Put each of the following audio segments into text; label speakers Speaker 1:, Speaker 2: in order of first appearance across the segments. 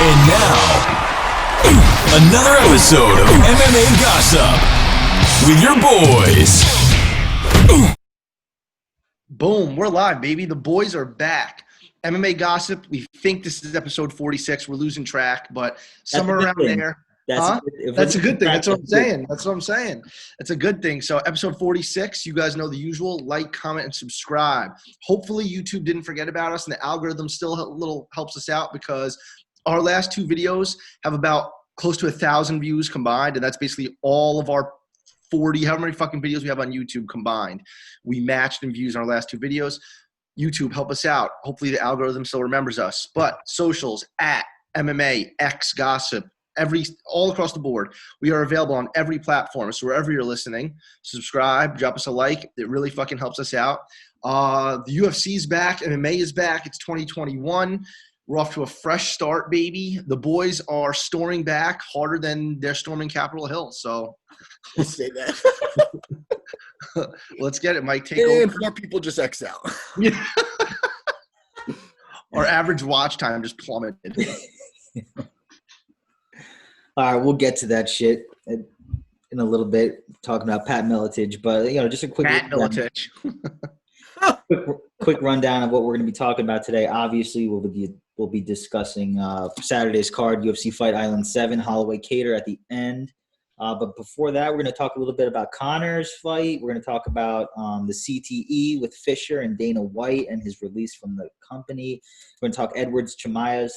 Speaker 1: And now, another episode of MMA Gossip with your boys.
Speaker 2: Boom, we're live, baby. The boys are back. MMA Gossip, we think this is episode 46. We're losing track, but somewhere around there. That's a good thing. That's what I'm saying. It's a good thing. So episode 46, you guys know the usual. Like, comment, and subscribe. Hopefully YouTube didn't forget about us, and the algorithm still helps us out because our last two videos have about close to 1,000 views combined, and that's basically all of our 40, however many fucking videos we have on YouTube combined. We matched in views in our last two videos. YouTube, help us out. Hopefully the algorithm still remembers us. But socials at MMA X Gossip, all across the board. We are available on every platform. So wherever you're listening, subscribe, drop us a like. It really fucking helps us out. The UFC is back. MMA is back. It's 2021. We're off to a fresh start, baby. The boys are storming back harder than they're storming Capitol Hill. So
Speaker 3: let's say that.
Speaker 2: Let's get it, Mike. Take over.
Speaker 3: More people just X out.
Speaker 2: Yeah. Our average watch time just plummeted.
Speaker 4: All right, we'll get to that shit in a little bit, talking about Pat Miletich. But, just a quick
Speaker 2: Pat Miletich.
Speaker 4: quick rundown of what we're going to be talking about today. Obviously, we'll be discussing Saturday's card, UFC Fight Island 7, Holloway Kattar at the end. But before that, we're going to talk a little bit about Conor's fight. We're going to talk about the CTE with Fisher and Dana White and his release from the company. We're going to talk Edwards Chimaev,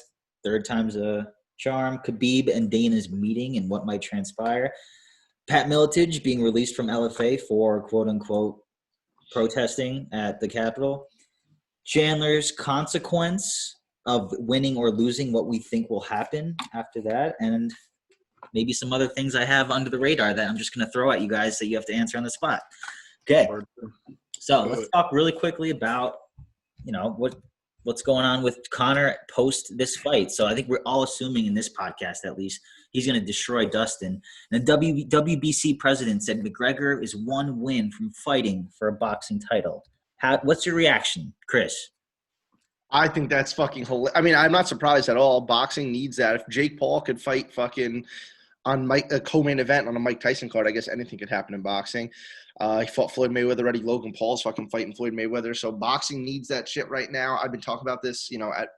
Speaker 4: third time's a charm, Khabib and Dana's meeting and what might transpire. Pat Miletich being released from LFA for quote-unquote protesting at the Capitol. Chandler's consequence of winning or losing, what we think will happen after that. And maybe some other things I have under the radar that I'm just going to throw at you guys that you have to answer on the spot. Okay. So let's talk really quickly about, what's going on with Conor post this fight. So I think we're all assuming in this podcast, at least, he's going to destroy Dustin. And the WBC president said McGregor is one win from fighting for a boxing title. What's your reaction, Chris?
Speaker 2: I think that's fucking hilarious. I mean, I'm not surprised at all. Boxing needs that. If Jake Paul could fight fucking on a co-main event on a Mike Tyson card, I guess anything could happen in boxing. He fought Floyd Mayweather already. Logan Paul's fucking fighting Floyd Mayweather. So boxing needs that shit right now. I've been talking about this, at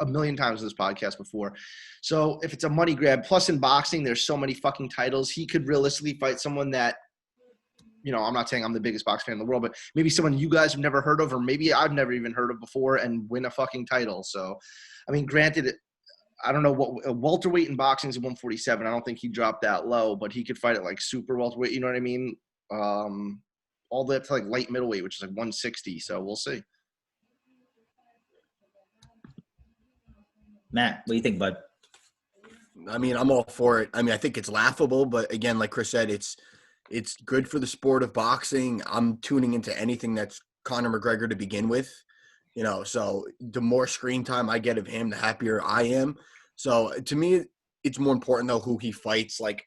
Speaker 2: a million times in this podcast before. So if it's a money grab, plus in boxing, there's so many fucking titles. He could realistically fight someone that, I'm not saying I'm the biggest box fan in the world, but maybe someone you guys have never heard of, or maybe I've never even heard of before, and win a fucking title. So, I mean, granted, I don't know what welterweight in boxing is 147. I don't think he dropped that low, but he could fight at like super welterweight. You know what I mean? All the way up to like light middleweight, which is like 160. So we'll see.
Speaker 4: Matt, what do you think, bud?
Speaker 3: I mean, I'm all for it. I mean, I think it's laughable, but again, like Chris said, it's good for the sport of boxing. I'm tuning into anything that's Conor McGregor to begin with, so the more screen time I get of him, the happier I am. So to me, it's more important though who he fights. Like,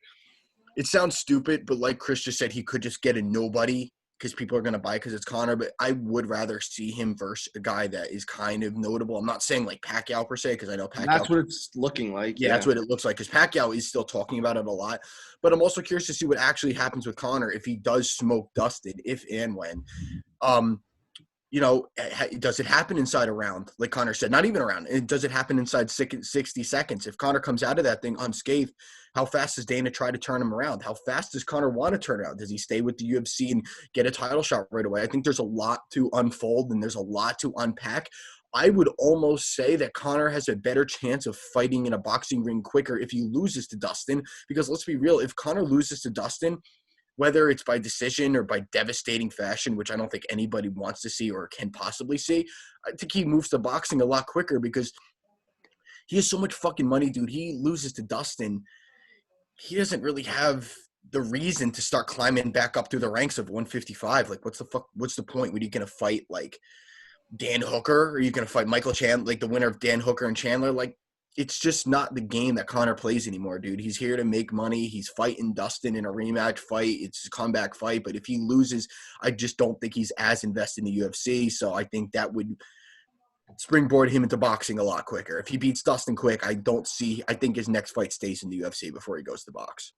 Speaker 3: it sounds stupid, but like Chris just said, he could just get a nobody because people are going to buy because it's Conor, but I would rather see him versus a guy that is kind of notable. I'm not saying like Pacquiao per se, because I know Pacquiao.
Speaker 2: That's what it's looking like.
Speaker 3: Yeah, that's what it looks like, because Pacquiao is still talking about it a lot. But I'm also curious to see what actually happens with Conor if he does smoke Dustin, if and when. Does it happen inside a round? Like Conor said, not even a round. Does it happen inside 60 seconds? If Conor comes out of that thing unscathed, how fast does Dana try to turn him around? How fast does Conor want to turn around? Does he stay with the UFC and get a title shot right away? I think there's a lot to unfold and there's a lot to unpack. I would almost say that Conor has a better chance of fighting in a boxing ring quicker if he loses to Dustin, because let's be real, if Conor loses to Dustin, whether it's by decision or by devastating fashion, which I don't think anybody wants to see or can possibly see, I think he moves to boxing a lot quicker because he has so much fucking money, dude. He loses to Dustin. He doesn't really have the reason to start climbing back up through the ranks of 155. Like, what's the point? When are you going to fight, like, Dan Hooker? Or are you going to fight Michael Chandler, like the winner of Dan Hooker and Chandler? Like, it's just not the game that Conor plays anymore, dude. He's here to make money. He's fighting Dustin in a rematch fight. It's a comeback fight. But if he loses, I just don't think he's as invested in the UFC. So I think that would springboard him into boxing a lot quicker. If he beats Dustin quick, I think his next fight stays in the UFC before he goes to box.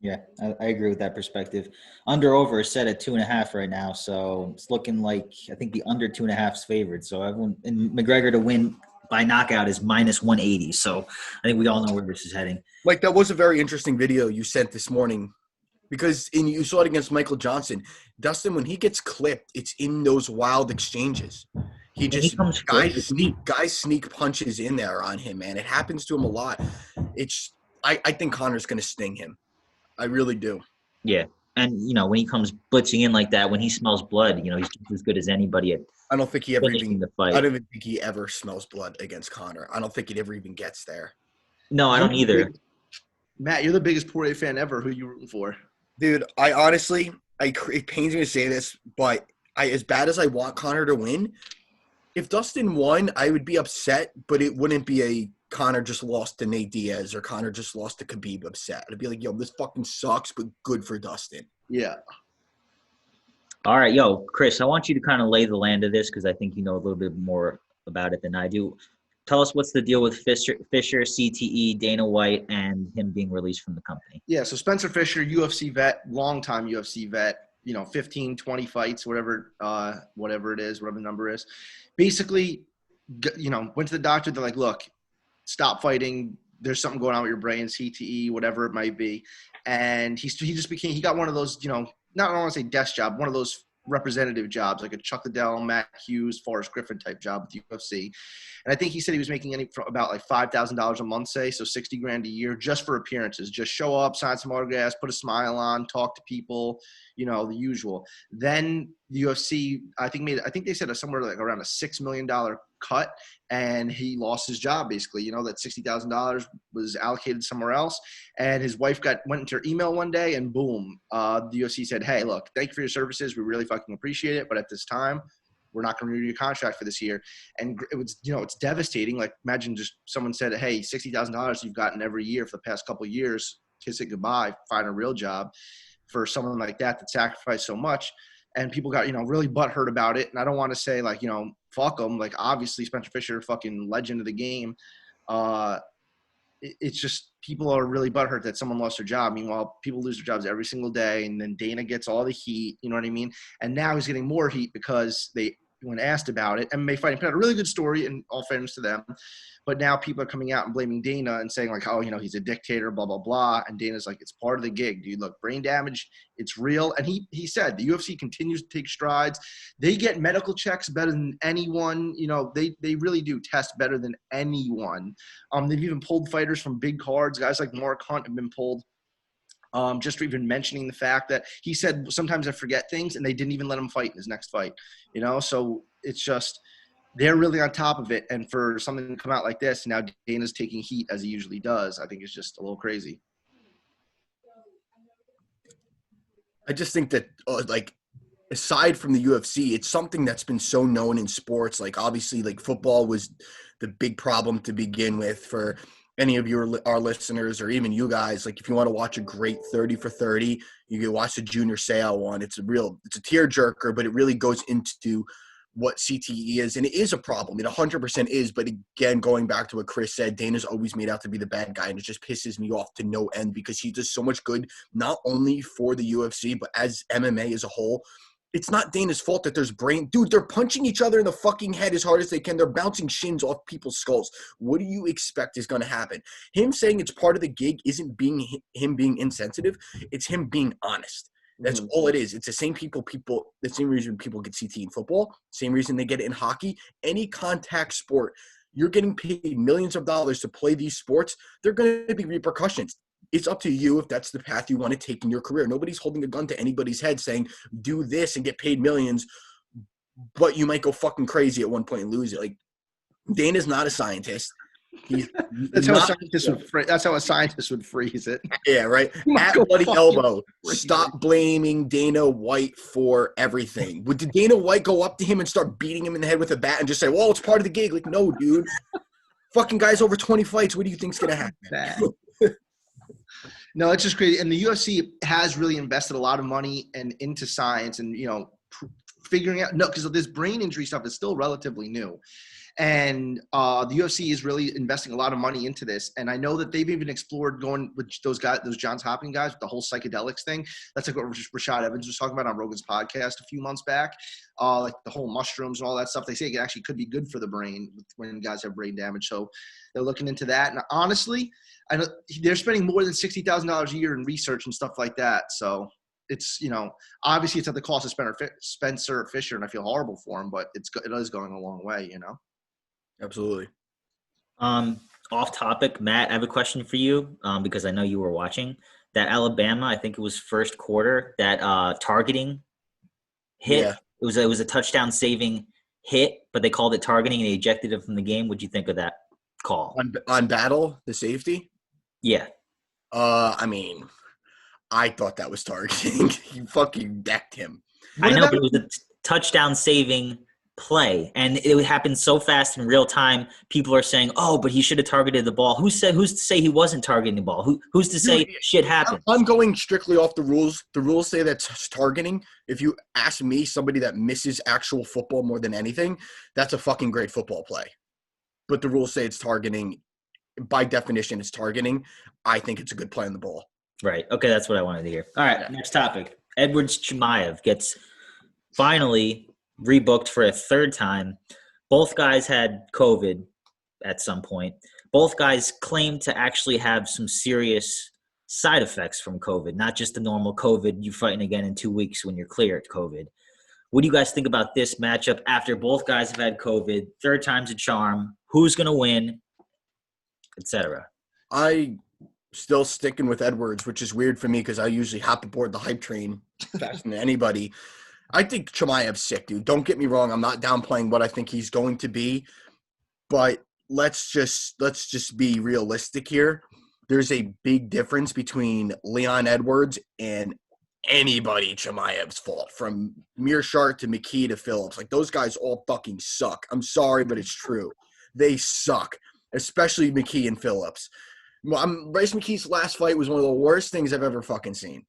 Speaker 4: Yeah, I agree with that perspective. Under/over is set at 2.5 right now, so it's looking like I think the under 2.5 is favored. So everyone and McGregor to win by knockout is -180. So I think we all know where this is heading.
Speaker 3: Like, that was a very interesting video you sent this morning, because you saw it against Michael Johnson. Dustin, when he gets clipped, it's in those wild exchanges. Guys sneak punches in there on him, man. It happens to him a lot. I think Conor's going to sting him. I really do.
Speaker 4: Yeah. And, when he comes blitzing in like that, when he smells blood, he's just as good as anybody at
Speaker 3: I don't think he ever
Speaker 4: finishing the fight.
Speaker 3: I don't even think he ever smells blood against Conor. I don't think it ever even gets there.
Speaker 4: No, I don't either.
Speaker 2: Matt, you're the biggest Poirier fan ever. Who are you rooting for?
Speaker 3: Dude, I honestly, it pains me to say this, but as bad as I want Conor to win, if Dustin won, I would be upset, but it wouldn't be a Conor just lost to Nate Diaz or Conor just lost to Khabib upset. I'd be like, yo, this fucking sucks, but good for Dustin.
Speaker 2: Yeah.
Speaker 4: All right, Chris, I want you to kind of lay the land of this because I think you know a little bit more about it than I do. Tell us what's the deal with Fisher, CTE, Dana White, and him being released from the company.
Speaker 2: Yeah, so Spencer Fisher, UFC vet, longtime UFC vet, 15, 20 fights, whatever it is, whatever the number is. Basically, went to the doctor. They're like, look, stop fighting. There's something going on with your brain, CTE, whatever it might be. And he got one of those, I don't want to say desk job, one of those representative jobs, like a Chuck Liddell, Matt Hughes, Forrest Griffin type job with the UFC. And I think he said he was making about like $5,000 a month, say, so $60,000 a year just for appearances. Just show up, sign some autographs, put a smile on, talk to people, the usual. Then the UFC, I think they said somewhere like around a $6 million cut, and he lost his job basically. That $60,000 was allocated somewhere else, and his wife went into her email one day, and boom, the UFC said, "Hey, look, thank you for your services. We really fucking appreciate it, but at this time, we're not going to renew your contract for this year." And it was, it's devastating. Like, imagine just someone said, "Hey, $60,000 you've gotten every year for the past couple of years, kiss it goodbye, find a real job." For someone like that sacrificed so much, and people got, really butthurt about it. And I don't want to say like, fuck them. Like, obviously Spencer Fisher, fucking legend of the game. It's just people are really butthurt that someone lost their job. Meanwhile, people lose their jobs every single day, and then Dana gets all the heat. You know what I mean? And now he's getting more heat because when asked about it, MMA Fighting put out a really good story, in all fairness to them. But now people are coming out and blaming Dana and saying like, oh, he's a dictator, blah, blah, blah. And Dana's like, it's part of the gig, dude. Look, brain damage, it's real. And he said the UFC continues to take strides. They get medical checks better than anyone. They really do test better than anyone. They've even pulled fighters from big cards. Guys like Mark Hunt have been pulled. Just for even mentioning the fact that he said sometimes I forget things, and they didn't even let him fight in his next fight. So it's just they're really on top of it. And for something to come out like this, now Dana's taking heat as he usually does, I think it's just a little crazy.
Speaker 3: I just think that aside from the UFC, it's something that's been so known in sports. Like, obviously, like, football was the big problem to begin with for any of our listeners, or even you guys. Like, if you want to watch a great 30 for 30, you can watch the Junior Seau one. It's a tearjerker, but it really goes into what CTE is, and it is a problem. It 100% is. But again, going back to what Chris said, Dana's always made out to be the bad guy, and it just pisses me off to no end because he does so much good, not only for the UFC, but as MMA as a whole. It's not Dana's fault that there's dude, they're punching each other in the fucking head as hard as they can. They're bouncing shins off people's skulls. What do you expect is going to happen? Him saying it's part of the gig isn't him being insensitive. It's him being honest. That's all it is. It's the same the same reason people get CT in football, same reason they get it in hockey. Any contact sport, you're getting paid millions of dollars to play these sports. There are going to be repercussions. It's up to you if that's the path you want to take in your career. Nobody's holding a gun to anybody's head saying, do this and get paid millions, but you might go fucking crazy at one point and lose it. Like, Dana's not a scientist.
Speaker 2: That's how a scientist would freeze it.
Speaker 3: Yeah, right. At bloody elbow. Stop blaming Dana White for everything. Did Dana White go up to him and start beating him in the head with a bat and just say, well, it's part of the gig? Like, no, dude. Fucking guy's over 20 fights. What do you think's going to happen?
Speaker 2: No, it's just crazy. And the UFC has really invested a lot of money into science and, figuring out. No, because this brain injury stuff is still relatively new. And the UFC is really investing a lot of money into this. And I know that they've even explored going with those Johns Hopkins guys, with the whole psychedelics thing. That's like what Rashad Evans was talking about on Rogan's podcast a few months back. Like the whole mushrooms and all that stuff. They say it actually could be good for the brain when guys have brain damage. So they're looking into that. And honestly, I know they're spending more than $60,000 a year in research and stuff like that. So it's, obviously it's at the cost of Spencer Fisher, and I feel horrible for him, but it is going a long way,
Speaker 3: Absolutely.
Speaker 4: Off topic, Matt, I have a question for you because I know you were watching that Alabama. I think it was first quarter that targeting hit.
Speaker 3: Yeah.
Speaker 4: It was a touchdown saving hit, but they called it targeting and they ejected him from the game. What'd you think of that call?
Speaker 3: On Battle, the safety?
Speaker 4: Yeah.
Speaker 3: I mean, I thought that was targeting. You fucking decked him.
Speaker 4: I know, but it was a touchdown saving play, and it happened so fast in real time. People are saying, "Oh, but he should have targeted the ball." Who's to say he wasn't targeting the ball? Who's to say shit happened?
Speaker 3: I'm going strictly off the rules. The rules say that's targeting. If you ask me, somebody that misses actual football more than anything, that's a fucking great football play. But the rules say it's targeting. By definition, it's targeting. I think it's a good play on the ball.
Speaker 4: Right. Okay, that's what I wanted to hear. All right, Next topic. Edwards Chimaev gets finally rebooked for a third time. Both guys had COVID at some point. Both guys claimed to actually have some serious side effects from COVID, not just the normal COVID, you fighting again in 2 weeks when you're clear at COVID. What do you guys think about this matchup after both guys have had COVID? Third time's a charm. Who's going to win, etc.?
Speaker 3: I still sticking with Edwards, which is weird for me because I usually hop aboard the hype train faster than anybody. I think Chimaev's sick, dude. Don't get me wrong. I'm not downplaying what I think he's going to be, but let's just be realistic here. There's a big difference between Leon Edwards and anybody Chimaev's fault, from Mearshart to McKee to Phillips. Like, those guys all fucking suck. I'm sorry, but it's true. They suck, especially McKee and Phillips. Bryce McKee's last fight was one of the worst things I've ever fucking seen.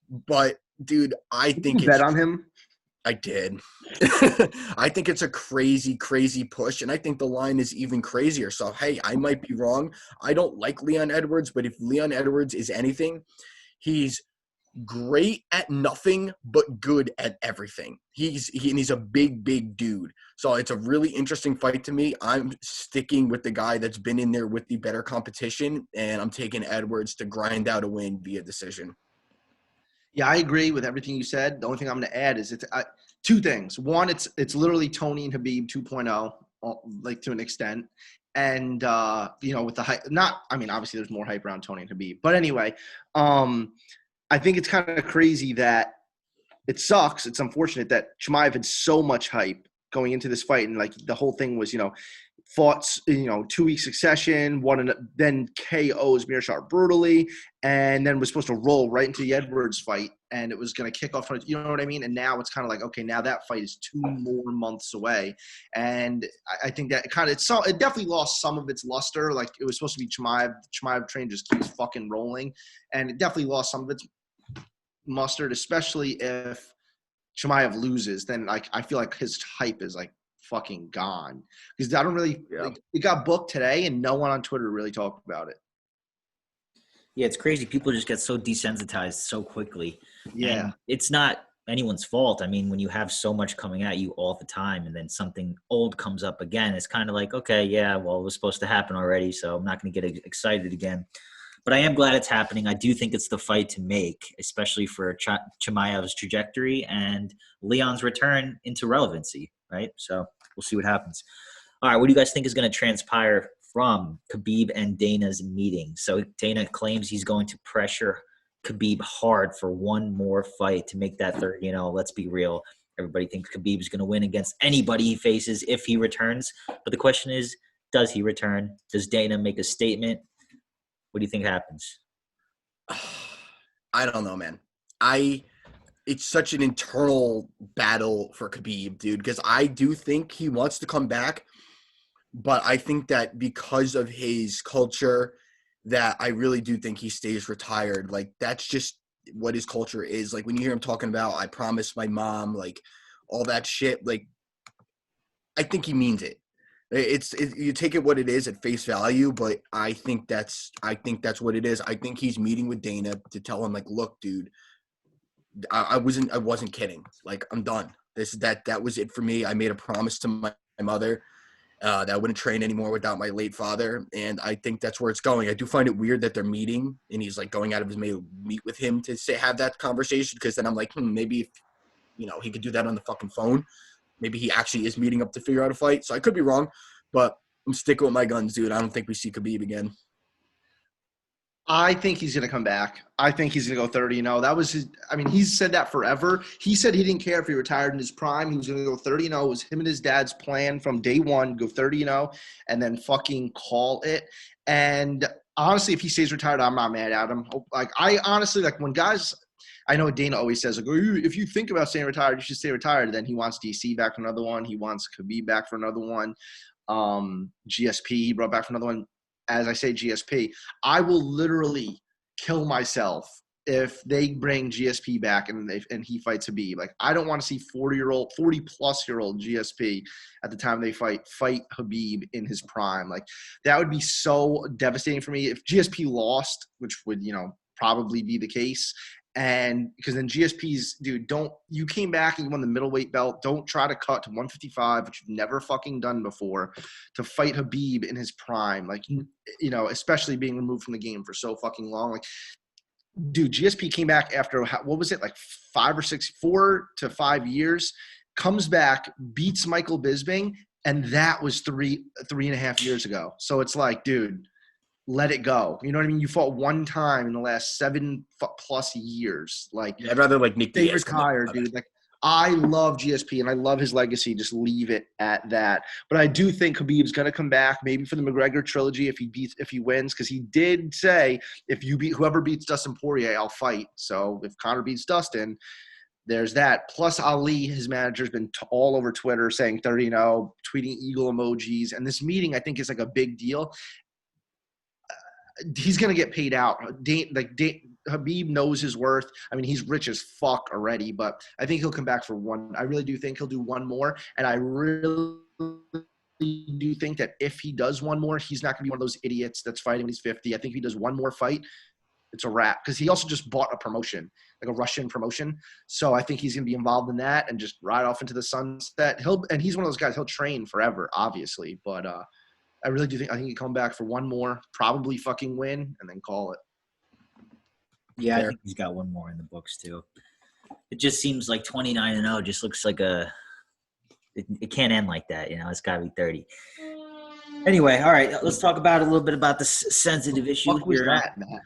Speaker 3: But, dude, I think
Speaker 2: you bet on him?
Speaker 3: I did. I think it's a crazy, crazy push, and I think the line is even crazier. So, hey, I might be wrong. I don't like Leon Edwards, but if Leon Edwards is anything, he's great at nothing but good at everything. He's a big, big dude. So it's a really interesting fight to me. I'm sticking with the guy that's been in there with the better competition, and I'm taking Edwards to grind out a win via decision.
Speaker 2: Yeah, I agree with everything you said. The only thing I'm going to add is two things. One, it's literally Tony and Khabib 2.0, like, to an extent. And, with the hype, obviously there's more hype around Tony and Khabib. But anyway, I think it's kind of crazy that it sucks. It's unfortunate that Chimaev had so much hype going into this fight. And, like, the whole thing was, fought, 2 week succession, then KOs Mearshart brutally, and then was supposed to roll right into the Edwards fight, and it was going to kick off, you know what I mean? And now it's kind of like, okay, now that fight is 2 more months away, and I think that it definitely lost some of its luster. Like, it was supposed to be Chimaev. The Chimaev train just keeps fucking rolling, and it definitely lost some of its mustard, especially if Chimaev loses. Then, like, I feel like his hype is, like, fucking gone, because I don't really it got booked today and no one on Twitter really talked about it.
Speaker 4: Yeah, it's crazy. People just get so desensitized so quickly.
Speaker 2: Yeah.
Speaker 4: And it's not anyone's fault. I mean, when you have so much coming at you all the time and then something old comes up again, it's kind of like, okay, yeah, well, it was supposed to happen already, so I'm not going to get excited again. But I am glad it's happening. I do think it's the fight to make, especially for Chimaev's trajectory and Leon's return into relevancy, right? So we'll see what happens. All right, what do you guys think is going to transpire from Khabib and Dana's meeting? So Dana claims he's going to pressure Khabib hard for one more fight to make that third. Let's be real. Everybody thinks Khabib is going to win against anybody he faces if he returns. But the question is, does he return? Does Dana make a statement? What do you think happens?
Speaker 3: I don't know, man. It's such an internal battle for Khabib, dude, because I do think he wants to come back, but I think that because of his culture, that I really do think he stays retired. Like, that's just what his culture is. Like, when you hear him talking about, I promised my mom, like, all that shit. Like, I think he means it. You take it what it is at face value, but I think that's what it is. I think he's meeting with Dana to tell him, like, look, dude, I wasn't kidding. Like, I'm done. That was it for me. I made a promise to my mother that I wouldn't train anymore without my late father, and I think that's where it's going. I do find it weird that they're meeting, and he's like going out of his way to meet with him to have that conversation, because then I'm like, maybe if, he could do that on the fucking phone. Maybe he actually is meeting up to figure out a fight. So I could be wrong, but I'm sticking with my guns, dude. I don't think we see Khabib again.
Speaker 2: I think he's going to come back. I think he's going to go 30-0. That was he's said that forever. He said he didn't care if he retired in his prime. He was going to go 30-0. It was him and his dad's plan from day one, go 30-0 and then fucking call it. And honestly, if he stays retired, I'm not mad at him. Like, I honestly, like, when guys – I know Dana always says, like, if you think about staying retired, you should stay retired. Then he wants DC back for another one. He wants Khabib back for another one. GSP he brought back for another one. As I say, GSP, I will literally kill myself if they bring GSP back and he fights Khabib. Like, I don't want to see 40-plus-year-old GSP at the time they fight Khabib in his prime. Like, that would be so devastating for me if GSP lost, which would, probably be the case. And because then GSP's, dude, you came back and you won the middleweight belt. Don't try to cut to 155, which you've never fucking done before, to fight Khabib in his prime. Like, especially being removed from the game for so fucking long. Like, dude, GSP came back after, what was it, like 4 to 5 years, comes back, beats Michael Bisping, and that was 3.5 years ago. So it's like, dude, let it go. You know what I mean? You fought one time in the last 7+ years. Like,
Speaker 3: I'd rather like Nick
Speaker 2: Diaz
Speaker 3: retire,
Speaker 2: dude. Like, I love GSP and I love his legacy. Just leave it at that. But I do think Khabib's gonna come back, maybe for the McGregor trilogy if he wins, because he did say whoever beats Dustin Poirier, I'll fight. So if Conor beats Dustin, there's that. Plus Ali, his manager's been all over Twitter saying 30-0, tweeting eagle emojis, and this meeting I think is like a big deal. He's going to get paid out. Khabib knows his worth. I mean, he's rich as fuck already, but I think he'll come back for one. I really do think he'll do one more, and I really do think that if he does one more, he's not going to be one of those idiots that's fighting when he's 50. I think if he does one more fight, it's a wrap, because he also just bought a promotion, like a Russian promotion. So I think he's going to be involved in that and just ride off into the sunset. And he's one of those guys, he'll train forever, obviously, but I really do think he'll come back for one more, probably fucking win, and then call it.
Speaker 4: Yeah, I think he's got one more in the books too. It just seems like 29-0 just looks like it can't end like that, It's got to be 30. Anyway, all right, let's talk about a little bit about the sensitive issue.
Speaker 2: What was that, Matt?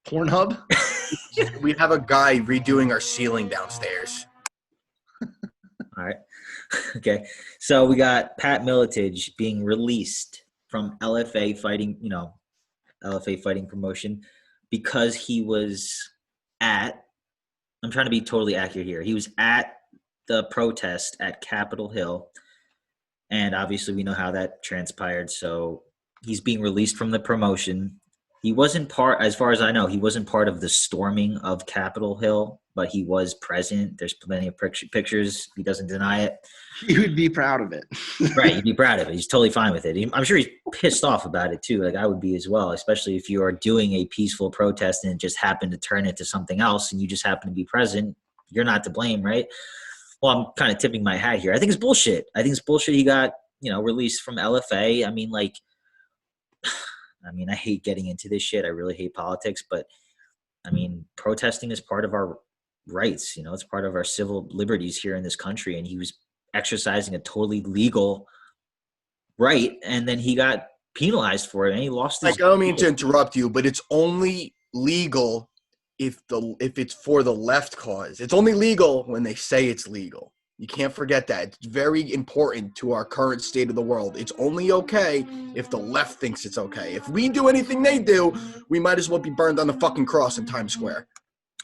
Speaker 2: Pornhub?
Speaker 3: We have a guy redoing our ceiling downstairs.
Speaker 4: All right. Okay. So we got Pat Miletich being released from LFA fighting, LFA fighting promotion, because he was I'm trying to be totally accurate here. He was at the protest at Capitol Hill, and obviously we know how that transpired. So he's being released from the promotion. He wasn't as far as I know, he wasn't part of the storming of Capitol Hill, but he was present. There's plenty of pictures. He doesn't deny it.
Speaker 2: He would be proud of it.
Speaker 4: Right, he'd be proud of it. He's totally fine with it. I'm sure he's pissed off about it too, like I would be as well, especially if you are doing a peaceful protest and it just happened to turn into something else and you just happen to be present. You're not to blame, right? Well, I'm kind of tipping my hat here. I think it's bullshit. He got, released from LFA. I hate getting into this shit. I really hate politics, but protesting is part of our rights. It's part of our civil liberties here in this country. And he was exercising a totally legal right. And then he got penalized for it and he lost his.
Speaker 3: I don't mean to interrupt you, but it's only legal if it's for the left cause. It's only legal when they say it's legal. You can't forget that. It's very important to our current state of the world. It's only okay if the left thinks it's okay. If we do anything they do, we might as well be burned on the fucking cross in Times Square.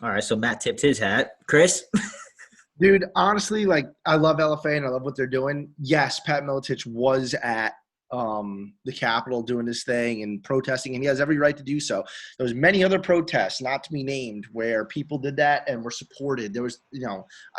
Speaker 4: All right, so Matt tipped his hat. Chris?
Speaker 2: Dude, honestly, I love LFA and I love what they're doing. Yes, Pat Miletich was at the Capitol doing his thing and protesting, and he has every right to do so. There was many other protests, not to be named, where people did that and were supported. There was,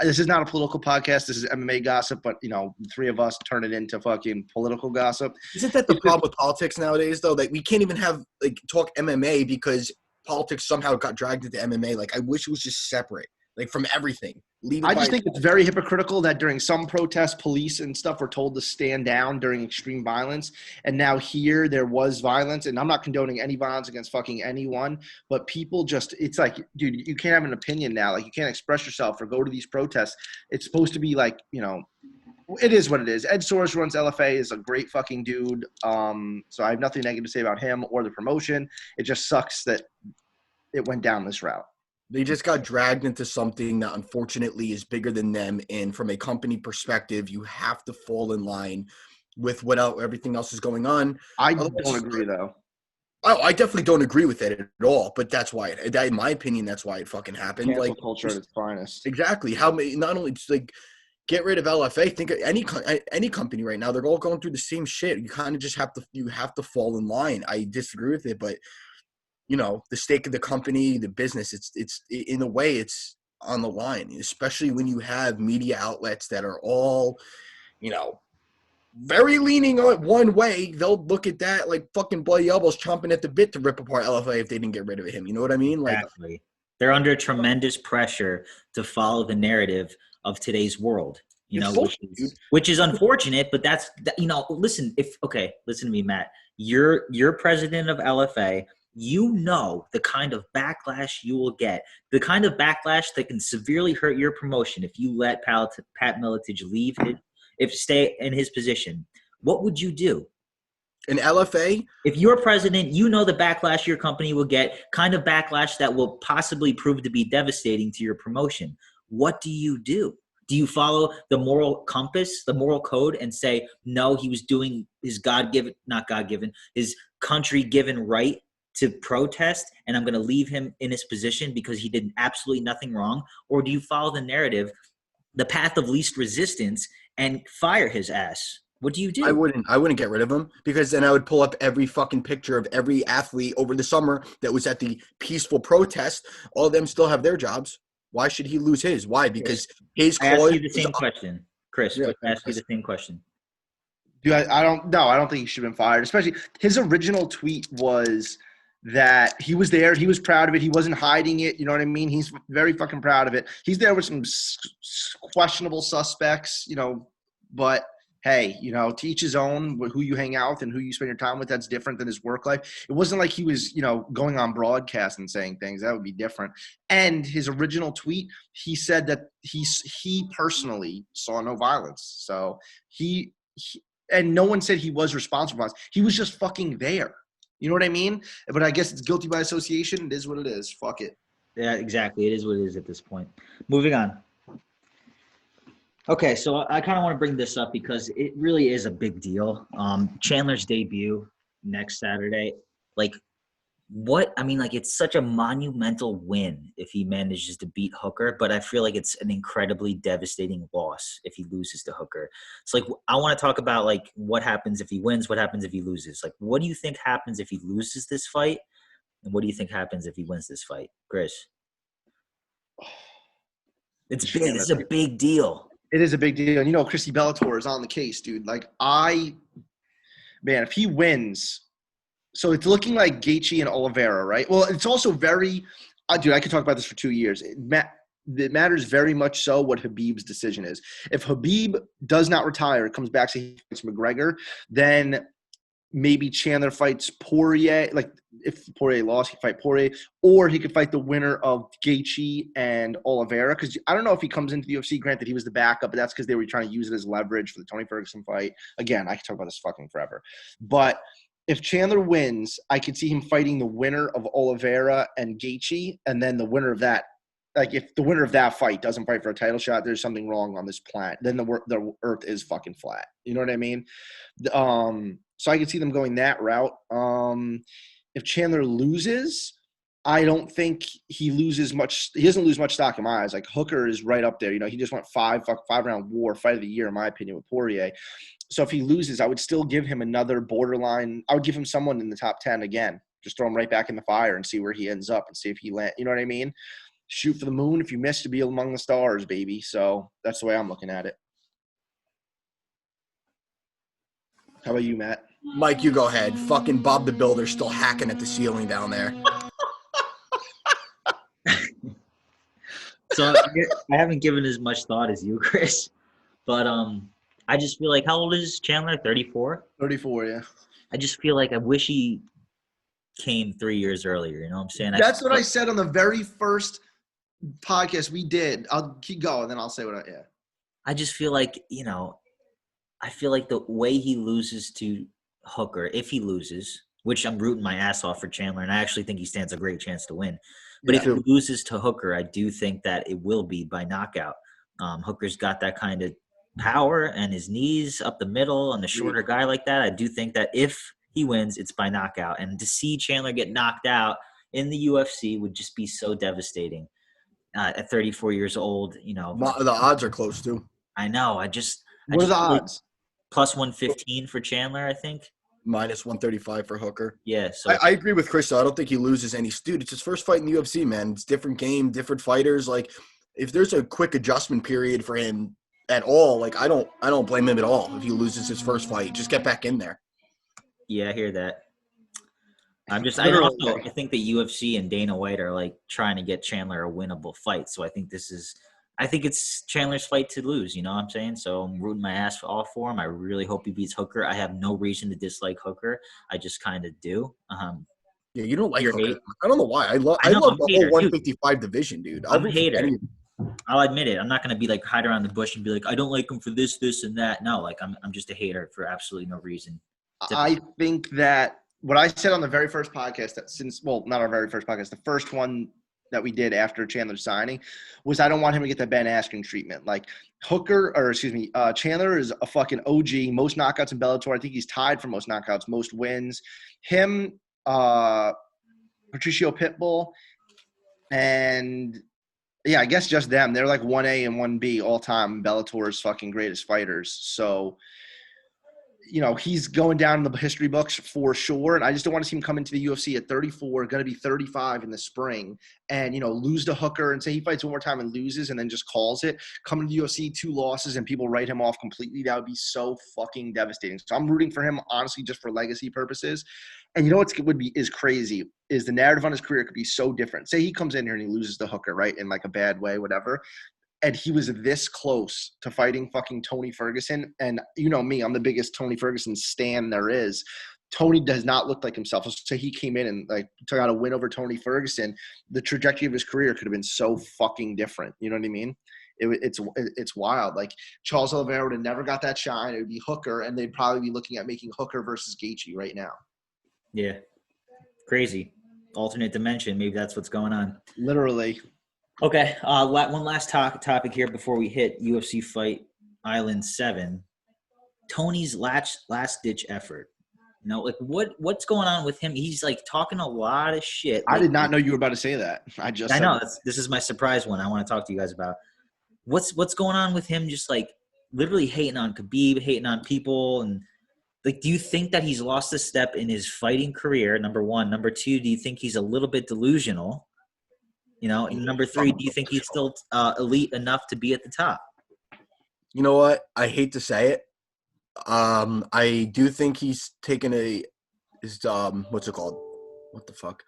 Speaker 2: this is not a political podcast. This is MMA gossip, but, the three of us turn it into fucking political gossip.
Speaker 3: Isn't that the problem with politics nowadays, though? Like, we can't even have, talk MMA because politics somehow got dragged into MMA. Like, I wish it was just separate, from everything.
Speaker 2: I just think it's very hypocritical that during some protests, police and stuff were told to stand down during extreme violence. And now here there was violence. And I'm not condoning any violence against fucking anyone, but people just, it's like, dude, you can't have an opinion now. Like, you can't express yourself or go to these protests. It's supposed to be like, it is what it is. Ed Soares runs LFA, is a great fucking dude. So I have nothing negative to say about him or the promotion. It just sucks that it went down this route.
Speaker 3: They just got dragged into something that unfortunately is bigger than them. And from a company perspective, you have to fall in line with what everything else is going on.
Speaker 2: I don't agree, though.
Speaker 3: I definitely don't agree with it at all. But that's why, in my opinion, that's why it fucking happened.
Speaker 2: Cancel culture at its finest.
Speaker 3: Exactly. How many? Not only just get rid of LFA. Think of any company right now. They're all going through the same shit. You kind of just have to fall in line. I disagree with it, but. The stake of the company, the business, it's in a way it's on the line, especially when you have media outlets that are all, very leaning on one way. They'll look at that like fucking bloody elbows chomping at the bit to rip apart LFA if they didn't get rid of him. You know what I mean?
Speaker 4: Exactly. They're under tremendous pressure to follow the narrative of today's world, which is unfortunate, but that's, listen to me, Matt, you're president of LFA. The kind of backlash you will get, the kind of backlash that can severely hurt your promotion if you let Pat Miletich stay in his position. What would you do?
Speaker 3: An LFA?
Speaker 4: If you're president, the backlash your company will get, kind of backlash that will possibly prove to be devastating to your promotion. What do you do? Do you follow the moral compass, the moral code, and say, no, he was doing his his country-given right to protest, and I'm going to leave him in his position because he did absolutely nothing wrong? Or do you follow the narrative, the path of least resistance, and fire his ass? What do you do?
Speaker 3: I wouldn't get rid of him, because then I would pull up every fucking picture of every athlete over the summer that was at the peaceful protest. All of them still have their jobs. Why should he lose his? Why? Because his cause.
Speaker 4: I ask you the same question, Chris. I ask you the same question.
Speaker 2: Dude, I don't think he should have been fired. Especially his original tweet was that he was there. He was proud of it. He wasn't hiding it. You know what I mean? He's very fucking proud of it. He's there with some questionable suspects, but hey, to each his own. Who you hang out with and who you spend your time with, that's different than his work life. It wasn't like he was, going on broadcast and saying things. That would be different. And his original tweet, he said that he personally saw no violence. So and no one said he was responsible. He was just fucking there. You know what I mean? But I guess it's guilty by association. It is what it is. Fuck it.
Speaker 4: Yeah, exactly. It is what it is at this point. Moving on. Okay, so I kind of want to bring this up because it really is a big deal. Chandler's debut next Saturday. It's such a monumental win if he manages to beat Hooker, but I feel like it's an incredibly devastating loss if he loses to Hooker. It's I want to talk about what happens if he wins, what happens if he loses. What do you think happens if he loses this fight? And what do you think happens if he wins this fight? Chris? It's big. It's a big deal.
Speaker 2: It is a big deal. And Chrissy Bellator is on the case, dude. If he wins, so it's looking like Gaethje and Oliveira, right? Well, it's also very dude, I could talk about this for 2 years. It matters very much so what Khabib's decision is. If Khabib does not retire, comes back to McGregor, then maybe Chandler fights Poirier. If Poirier lost, he fight Poirier, or he could fight the winner of Gaethje and Oliveira. Because I don't know if he comes into the UFC. Granted, he was the backup, but that's because they were trying to use it as leverage for the Tony Ferguson fight. Again, I could talk about this fucking forever. But if Chandler wins, I could see him fighting the winner of Oliveira and Gaethje, and then the winner of that. If the winner of that fight doesn't fight for a title shot, there's something wrong on this planet. Then the earth is fucking flat. You know what I mean? So I could see them going that route. If Chandler loses, I don't think he loses much. He doesn't lose much stock in my eyes. Like Hooker is right up there. You know, he just went 5-round war, fight of the year, in my opinion, with Poirier. So if he loses, I would still give him another borderline. I would give him someone in the top 10 again. Just throw him right back in the fire and see where he ends up and see if he lands. You know what I mean? Shoot for the moon. If you miss, to be among the stars, baby. So that's the way I'm looking at it. How about you, Matt?
Speaker 3: Mike, you go ahead. Fucking Bob the Builder's still hacking at the ceiling down there.
Speaker 4: So I haven't given as much thought as you, Chris. But I just feel like, how old is Chandler? 34?
Speaker 2: 34, yeah.
Speaker 4: I just feel like I wish he came 3 years earlier. You know what I'm saying?
Speaker 2: That's what I said on the very first podcast we did. I'll keep going, then I'll say what yeah.
Speaker 4: I just feel like, you know, I feel like the way he loses to Hooker, if he loses, which I'm rooting my ass off for Chandler, and I actually think he stands a great chance to win. But if he loses to Hooker, I do think that it will be by knockout. Hooker's got that kind of power and his knees up the middle and the shorter guy like that. I do think that if he wins, it's by knockout. And to see Chandler get knocked out in the UFC would just be so devastating. At 34 years old, you know.
Speaker 3: The odds are close, too.
Speaker 4: I know.
Speaker 2: What are the odds?
Speaker 4: Plus 115 for Chandler, I think.
Speaker 3: Minus 135 for Hooker.
Speaker 4: Yeah. So
Speaker 3: I agree with Chris, though. I don't think he loses any. Dude, it's his first fight in the UFC, man. It's different game, different fighters. Like, if there's a quick adjustment period for him at all, like, I don't blame him at all if he loses his first fight. Just get back in there.
Speaker 4: Yeah, I hear that. I think that UFC and Dana White are like trying to get Chandler a winnable fight. So I think it's Chandler's fight to lose, you know what I'm saying? So I'm rooting my ass off for him. I really hope he beats Hooker. I have no reason to dislike Hooker. I just kind of do.
Speaker 3: Yeah, you don't like Hooker. I don't know why. I love the whole 155 division, dude.
Speaker 4: I'm a hater. I'll admit it. I'm not going to be like hide around the bush and be like, I don't like him for this, and that. No, like I'm just a hater for absolutely no reason.
Speaker 2: I think that what I said on the very first podcast not our very first podcast, the first one that we did after Chandler's signing was I don't want him to get the Ben Askren treatment. Like Chandler is a fucking OG, most knockouts in Bellator. I think he's tied for most knockouts, most wins. Him, Patricio Pitbull, and yeah, I guess just them. They're like 1A and 1B all time, Bellator's fucking greatest fighters. So, you know, he's going down in the history books for sure. And I just don't want to see him come into the UFC at 34, going to be 35 in the spring, and, you know, lose to Hooker and say he fights one more time and loses and then just calls it. Coming to the UFC, 2 losses, and people write him off completely. That would be so fucking devastating. So I'm rooting for him, honestly, just for legacy purposes. And you know what's is crazy is the narrative on his career could be so different. Say he comes in here and he loses to Hooker, right, in like a bad way, whatever. And he was this close to fighting fucking Tony Ferguson. And you know me, I'm the biggest Tony Ferguson stan there is. Tony does not look like himself. So he came in and like took out a win over Tony Ferguson. The trajectory of his career could have been so fucking different. You know what I mean? It's wild. Like Charles Oliveira would have never got that shine. It would be Hooker, and they'd probably be looking at making Hooker versus Gaethje right now.
Speaker 4: Yeah, crazy. Alternate dimension. Maybe that's what's going on.
Speaker 2: Literally.
Speaker 4: Okay, one last topic here before we hit UFC Fight Island 7. Tony's last-ditch effort. You know, like what's going on with him? He's like talking a lot of shit.
Speaker 2: I did not know you were about to say that. I
Speaker 4: know. This is my surprise one I want to talk to you guys about. What's going on with him just like literally hating on Khabib, hating on people, and like, do you think that he's lost a step in his fighting career, number one? Number two, do you think he's a little bit delusional? You know, and number three, do you think he's still elite enough to be at the top?
Speaker 3: You know what? I hate to say it. I do think he's taken what's it called? What the fuck?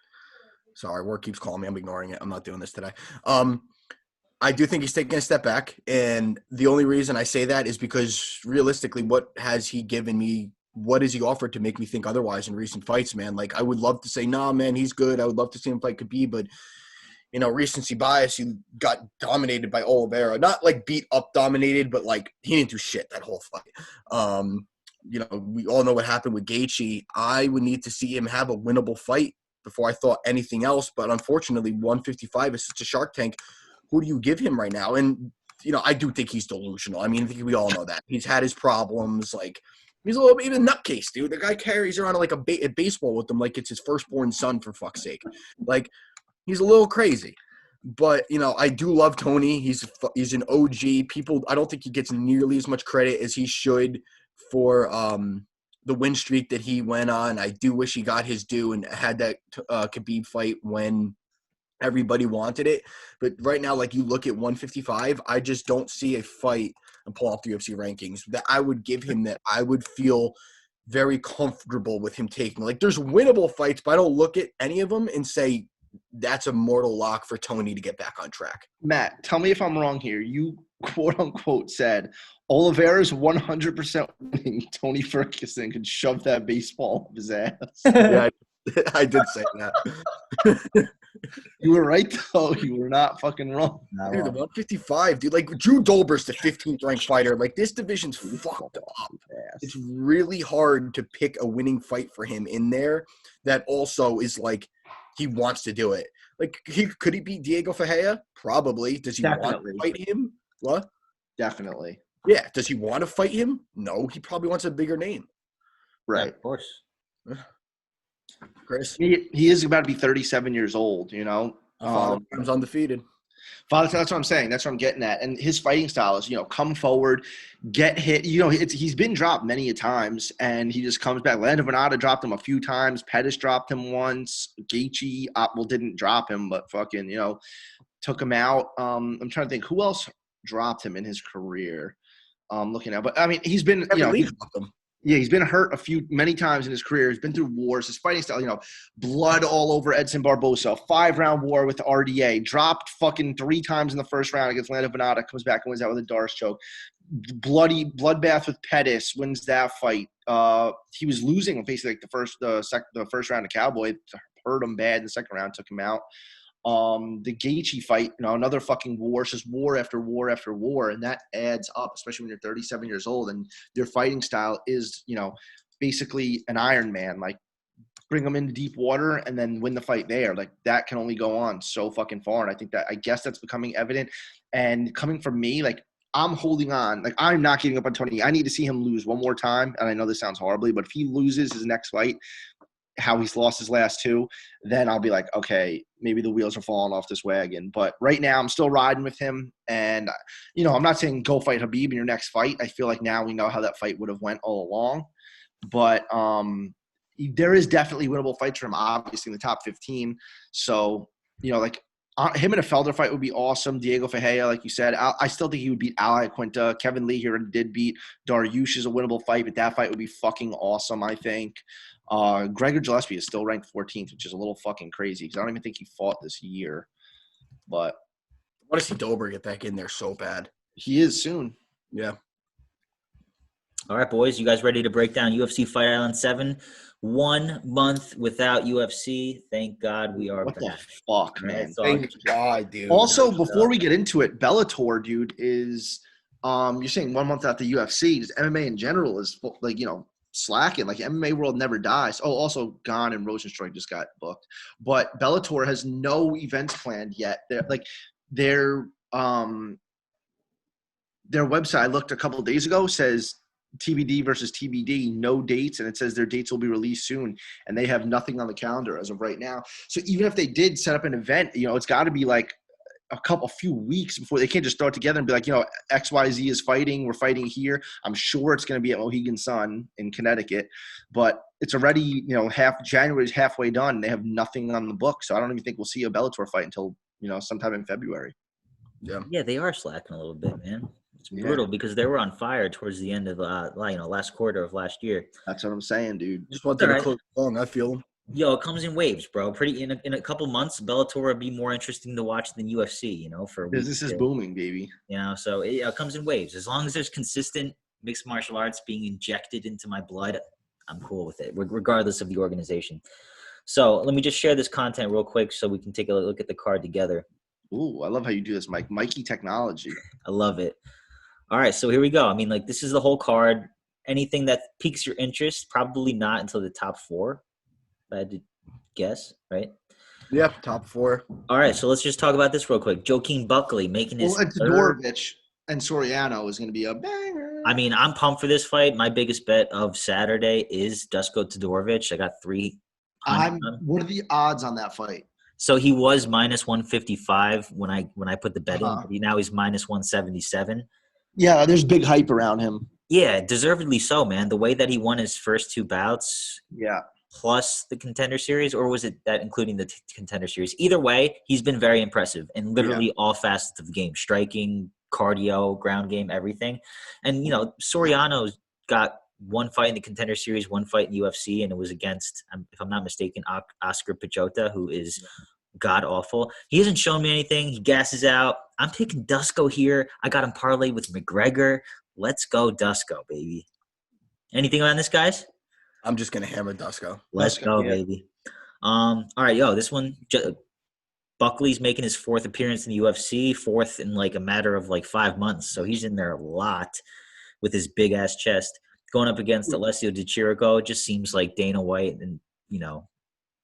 Speaker 3: Sorry, work keeps calling me. I'm ignoring it. I'm not doing this today. I do think he's taking a step back. And the only reason I say that is because realistically, what has he given me? What has he offered to make me think otherwise in recent fights, man? Like, I would love to say, nah, man, he's good. I would love to see him fight Khabib, but you know, recency bias, he got dominated by Oliveira. Not like beat up dominated, but like he didn't do shit that whole fight. You know, we all know what happened with Gaethje. I would need to see him have a winnable fight before I thought anything else. But unfortunately, 155 is such a shark tank. Who do you give him right now? And, you know, I do think he's delusional. I mean, I think we all know that. He's had his problems. Like, he's a little bit of a nutcase, dude. The guy carries around like a baseball with him like it's his firstborn son, for fuck's sake. Like, He's a little crazy. But, I do love Tony. He's an OG. I don't think he gets nearly as much credit as he should for the win streak that he went on. I do wish he got his due and had that Khabib fight when everybody wanted it. But right now, like, you look at 155, I just don't see a fight and pull off the UFC rankings that I would give him that I would feel very comfortable with him taking. Like, there's winnable fights, but I don't look at any of them and say that's a mortal lock for Tony to get back on track.
Speaker 2: Matt, tell me if I'm wrong here. You quote-unquote said Oliveira's 100% winning. Tony Ferguson could shove that baseball up his ass.
Speaker 3: Yeah, I did say that.
Speaker 2: You were right, though. You were not fucking wrong.
Speaker 3: Dude, the 155, dude. Like, Drew Dolber's the 15th ranked fighter. Like, this division's fucked up. It's really hard to pick a winning fight for him in there that also is like he wants to do it. Like, could he beat Diego Ferreira? Probably. Does he want to fight him? What?
Speaker 2: Definitely.
Speaker 3: Yeah. Does he want to fight him? No. He probably wants a bigger name.
Speaker 2: Right.
Speaker 4: Yeah, of course.
Speaker 3: Chris?
Speaker 2: He is about to be 37 years old,
Speaker 3: Time's undefeated.
Speaker 2: That's what I'm saying. That's what I'm getting at. And his fighting style is, come forward, get hit. He's been dropped many a times, and he just comes back. Venata dropped him a few times. Pettis dropped him once. Gaethje, didn't drop him, but fucking, took him out. I'm trying to think who else dropped him in his career. Looking at, but I mean, he's been, he's been hurt many times in his career. He's been through wars. His fighting style, blood all over Edson Barbosa. 5-round war with the RDA. Dropped fucking 3 times in the first round against Venata. Comes back and wins out with a Darce choke. Bloody bloodbath with Pettis. Wins that fight. He was losing basically like the first round of Cowboy. Hurt him bad in the second round. Took him out. The Gaethje fight, another fucking war. It's just war after war after war, and that adds up, especially when you're 37 years old and your fighting style is, basically an Iron Man. Like, bring them into deep water and then win the fight there. Like, that can only go on so fucking far, and I guess that's becoming evident. And coming from me, like, I'm holding on. Like, I'm not giving up on Tony. I need to see him lose one more time, and I know this sounds horribly, but if he loses his next fight, how he's lost his last 2, then I'll be like, okay, maybe the wheels are falling off this wagon. But right now I'm still riding with him. And, I'm not saying go fight Khabib in your next fight. I feel like now we know how that fight would have went all along. But there is definitely winnable fights for him, obviously in the top 15. So, him in a Felder fight would be awesome. Diego Ferreira, like you said, I still think he would beat Ali Quinta. Kevin Lee here did beat Dariush is a winnable fight, but that fight would be fucking awesome, I think. Gregor Gillespie is still ranked 14th, which is a little fucking crazy because I don't even think he fought this year. But
Speaker 3: I want to see Dober get back in there so bad.
Speaker 2: He is soon.
Speaker 3: Yeah.
Speaker 4: All right, boys. You guys ready to break down UFC Fight Island 7? 1 month without UFC. Thank God we are
Speaker 2: back. What the fuck, man?
Speaker 3: Thank God, dude.
Speaker 2: Also, before we get into it, Bellator, dude, is you're saying 1 month out the UFC. Just MMA in general is like, slacking. Like, MMA world never dies. Oh, also Gane and Rosenstruck just got booked. But Bellator has no events planned yet. Their website, I looked a couple of days ago, says TBD versus TBD, no dates, and it says their dates will be released soon, and they have nothing on the calendar as of right now. So even if they did set up an event, it's got to be like a few weeks before. They can't just throw it together and be like, XYZ is fighting, we're fighting here. I'm sure it's going to be at Mohegan Sun in Connecticut, but it's already, January's halfway done. They have nothing on the book. So I don't even think we'll see a Bellator fight until, sometime in February.
Speaker 4: Yeah, they are slacking a little bit, man. It's brutal because they were on fire towards the end of last quarter of last year.
Speaker 2: That's what I'm saying, dude.
Speaker 3: Just want to close long. I feel them.
Speaker 4: Yo, it comes in waves, bro. In a couple months, Bellator will be more interesting to watch than UFC. For
Speaker 2: business is booming, baby.
Speaker 4: So it comes in waves. As long as there's consistent mixed martial arts being injected into my blood, I'm cool with it, regardless of the organization. So let me just share this content real quick so we can take a look at the card together.
Speaker 2: Ooh, I love how you do this, Mike. Mikey technology.
Speaker 4: I love it. All right, so here we go. I mean, this is the whole card. Anything that piques your interest, probably not until the top 4. I had to guess, right?
Speaker 3: Yep, top 4.
Speaker 4: All right, so let's just talk about this real quick. Joaquin Buckley making his
Speaker 2: Todorovic and Soriano is going to be a banger.
Speaker 4: I mean, I'm pumped for this fight. My biggest bet of Saturday is Dusko Todorovic. I got 3.
Speaker 2: What are the odds on that fight?
Speaker 4: So he was minus 155 when I put the bet in. But now he's minus 177.
Speaker 2: Yeah, there's big hype around him.
Speaker 4: Yeah, deservedly so, man. The way that he won his first 2 bouts.
Speaker 2: Yeah.
Speaker 4: Plus the Contender Series, or was it that including the Contender Series? Either way, he's been very impressive in literally all facets of the game: striking, cardio, ground game, everything. And Soriano's got 1 fight in the Contender Series, 1 fight in UFC, and it was against, if I'm not mistaken, Oscar Pachota, who is god awful. He hasn't shown me anything. He gasses out. I'm picking Dusko here. I got him parlay with McGregor. Let's go, Dusko, baby. Anything on this, guys?
Speaker 3: I'm just going to hammer Dusko.
Speaker 4: Let's go, baby. All right, this one, Buckley's making his 4th appearance in the UFC, 4th in like a matter of like 5 months. So he's in there a lot with his big ass chest. Going up against Alessio Di Chirico, it just seems like Dana White and,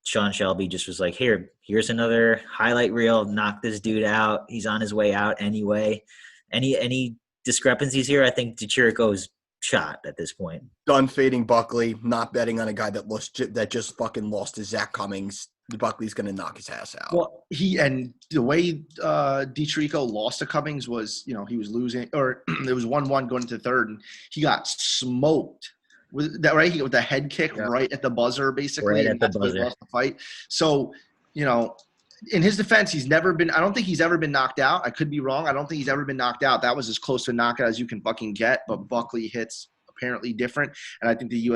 Speaker 4: Sean Shelby just was like, here's another highlight reel. Knock this dude out. He's on his way out anyway. Any discrepancies here? I think Di Chirico's shot at this point.
Speaker 3: Done fading Buckley, not betting on a guy that just fucking lost to Zach Cummings. Buckley's going to knock his ass out.
Speaker 2: Well, the way Dietricho lost to Cummings was, he was losing, or there was 1-1 going into the 3rd, and he got smoked. Was that right? He got with the head kick right at the buzzer, basically.
Speaker 4: Right at the buzzer.
Speaker 2: He lost the fight. So, in his defense, I don't think he's ever been knocked out. I could be wrong. I don't think he's ever been knocked out. That was as close to a knockout as you can fucking get, but Buckley hits apparently different. And I think the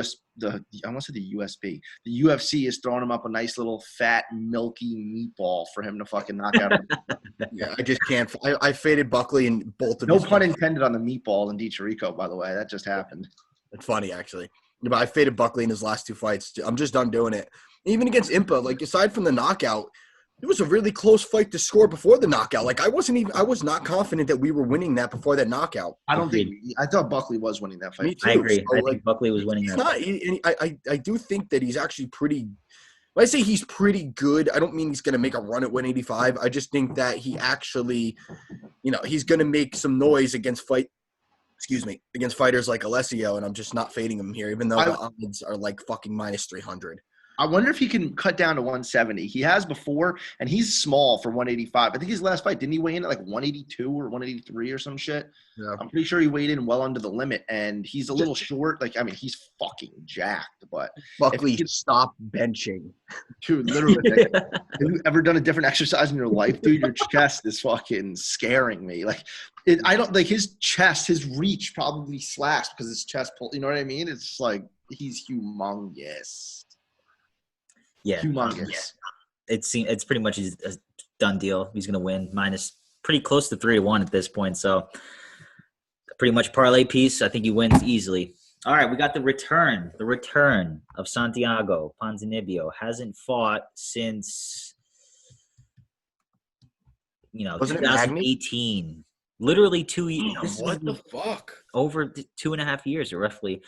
Speaker 2: UFC is throwing him up a nice little fat, milky meatball for him to fucking knock out.
Speaker 3: Yeah, I just can't. I faded Buckley in both of
Speaker 2: No pun intended on the meatball in Dietricho, by the way. That just happened.
Speaker 3: It's funny, actually. But I faded Buckley in his last 2 fights. I'm just done doing it. Even against Impa, like, aside from the knockout, it was a really close fight to score before the knockout. Like, I was not confident that we were winning that before that knockout.
Speaker 2: I thought Buckley was winning that fight.
Speaker 3: Me too.
Speaker 4: I agree.
Speaker 3: So,
Speaker 4: I think Buckley was winning that fight.
Speaker 3: I do think that he's actually pretty – when I say he's pretty good, I don't mean he's going to make a run at 185. I just think that he actually – he's going to make some noise against fighters like Alessio, and I'm just not fading him here, even though the odds are like fucking minus 300.
Speaker 2: I wonder if he can cut down to 170. He has before, and he's small for 185. I think his last fight, didn't he weigh in at like 182 or 183 or some shit? Yeah. I'm pretty sure he weighed in well under the limit, and he's a little short. Like, I mean, he's fucking jacked, but
Speaker 3: Buckley, stop benching.
Speaker 2: Dude, literally. Have you ever done a different exercise in your life, dude? Your chest is fucking scaring me. Like, I don't like his chest, his reach probably slacks because his chest pull. You know what I mean? It's like he's humongous.
Speaker 4: Yeah,
Speaker 2: humongous.
Speaker 4: It's pretty much a done deal. He's going to win minus pretty close to 3-1 at this point. So pretty much parlay piece. I think he wins easily. All right, we got the return of Santiago Ponzinibbio. Hasn't fought since 2018. Literally 2 years.
Speaker 3: What the fuck?
Speaker 4: Over 2.5 years, roughly.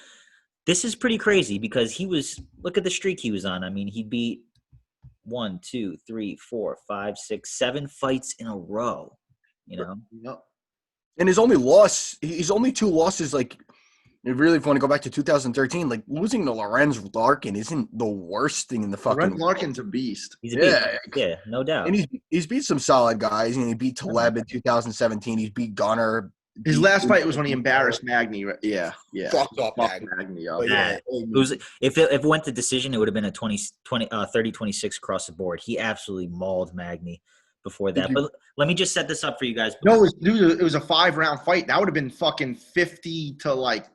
Speaker 4: This is pretty crazy because look at the streak he was on. I mean, he beat 1, 2, 3, 4, 5, 6, 7 fights in a row, Yep.
Speaker 3: And he's only 2 losses, like, really, if you want to go back to 2013, like, losing to Lorenz Larkin isn't the worst thing in the fucking
Speaker 2: Lorenz Larkin's a beast.
Speaker 4: He's a beast. Yeah, no doubt.
Speaker 3: And he's beat some solid guys. He beat Taleb in 2017. He's beat Gunner.
Speaker 2: His last fight was when he embarrassed Magny. Yeah.
Speaker 3: Fucked up
Speaker 2: Magny.
Speaker 4: It was, if it went to decision, it would have been a 30-26 across the board. He absolutely mauled Magny before that. But let me just set this up for you guys.
Speaker 2: No, it was a 5-round fight. That would have been fucking 50 to like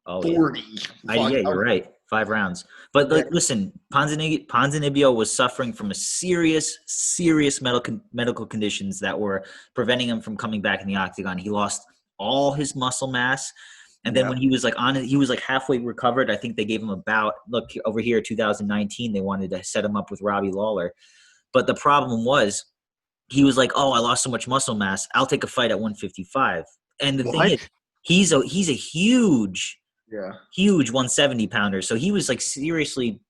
Speaker 2: 40.
Speaker 4: Yeah, you're right. 5 rounds. But listen, Ponzinibbio was suffering from a serious medical conditions that were preventing him from coming back in the octagon. He lost all his muscle mass. And then when he was he was halfway recovered. I think they gave him look over here, 2019, they wanted to set him up with Robbie Lawler. But the problem was he was like, oh, I lost so much muscle mass. I'll take a fight at 155. And the thing is, he's a huge 170 pounder. So he was seriously